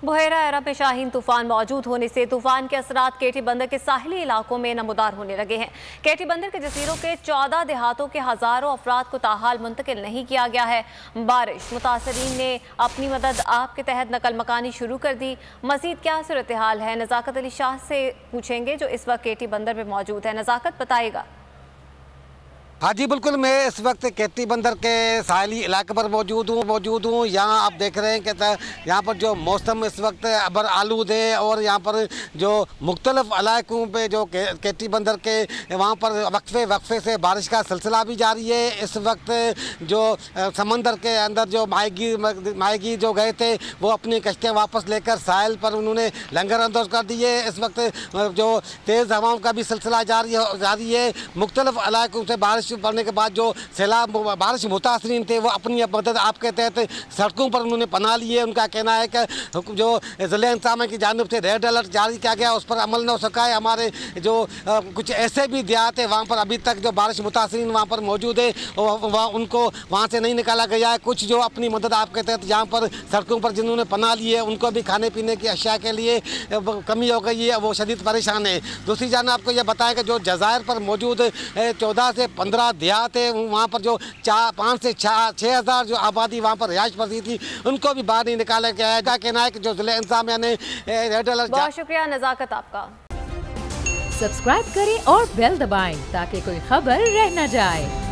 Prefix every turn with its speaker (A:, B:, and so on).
A: बुहेरा अरब में शाहीन तूफान मौजूद होने से तूफान के असरात केटी बंदर के साहिली इलाकों में नमूदार होने लगे हैं। केटी बंदर के जजीरों के 14 देहातों के हजारों अफराद को ताहाल मुंतकिल नहीं किया गया है। बारिश मुतासरीन ने अपनी मदद आप के तहत नकल मकानी शुरू कर दी। मजीद क्या सूरत हाल है, नज़ाकत अली शाह से पूछेंगे जो इस वक्त केटी बंदर में मौजूद है। नज़ाकत बताएगा।
B: हाँ जी बिल्कुल, मैं इस वक्त केटी बंदर के साहली इलाके पर मौजूद हूँ। यहाँ आप देख रहे हैं कि यहाँ पर जो मौसम इस वक्त अबर आलूद है और यहाँ पर जो मुख्तलिफ इलाकों पे जो केटी बंदर के वहाँ पर वक्फे से बारिश का सिलसिला भी जारी है। इस वक्त जो समंदर के अंदर जो माहीगीर जो गए थे वो अपनी कश्तियाँ वापस लेकर साहिल पर उन्होंने लंगर अंदाज कर दिए। इस वक्त जो तेज़ हवाओं का भी सिलसिला जारी है। मुख्तलिफ इलाकों से बारिश पड़ने के बाद जो सैलाब बारिश मुतासरीन थे वो अपनी मदद आपके तहत सड़कों पर उन्होंने पना ली है। उनका कहना है कि जो ज़िला इंतज़ामिया की जानिब से रेड अलर्ट जारी किया गया उस पर अमल न हो सका है। हमारे जो कुछ ऐसे भी देहात है वहाँ पर अभी तक जो बारिश मुतासरीन वहाँ पर मौजूद है उनको वहाँ से नहीं निकाला गया है। कुछ जो अपनी मदद आपके तहत यहाँ पर सड़कों पर जिन्होंने पना ली है उनको भी खाने पीने की अशिया के लिए कमी हो गई है, वो शदीद परेशान है। दूसरी जानब आपको यह बताया कि जो जज़ायर पर मौजूद 14 से 15 देहात है वहाँ पर जो 5 से 6 हज़ार जो आबादी वहाँ पर रिहाइश पसी थी उनको भी बाहर नहीं निकाला गया है। क्या कहना है कि जो ज़िला इंतज़ामिया ने रेड अलर्ट।
A: बहुत शुक्रिया नज़ाकत आपका।
C: सब्सक्राइब करें और बेल दबाएं ताकि कोई खबर रह न जाए।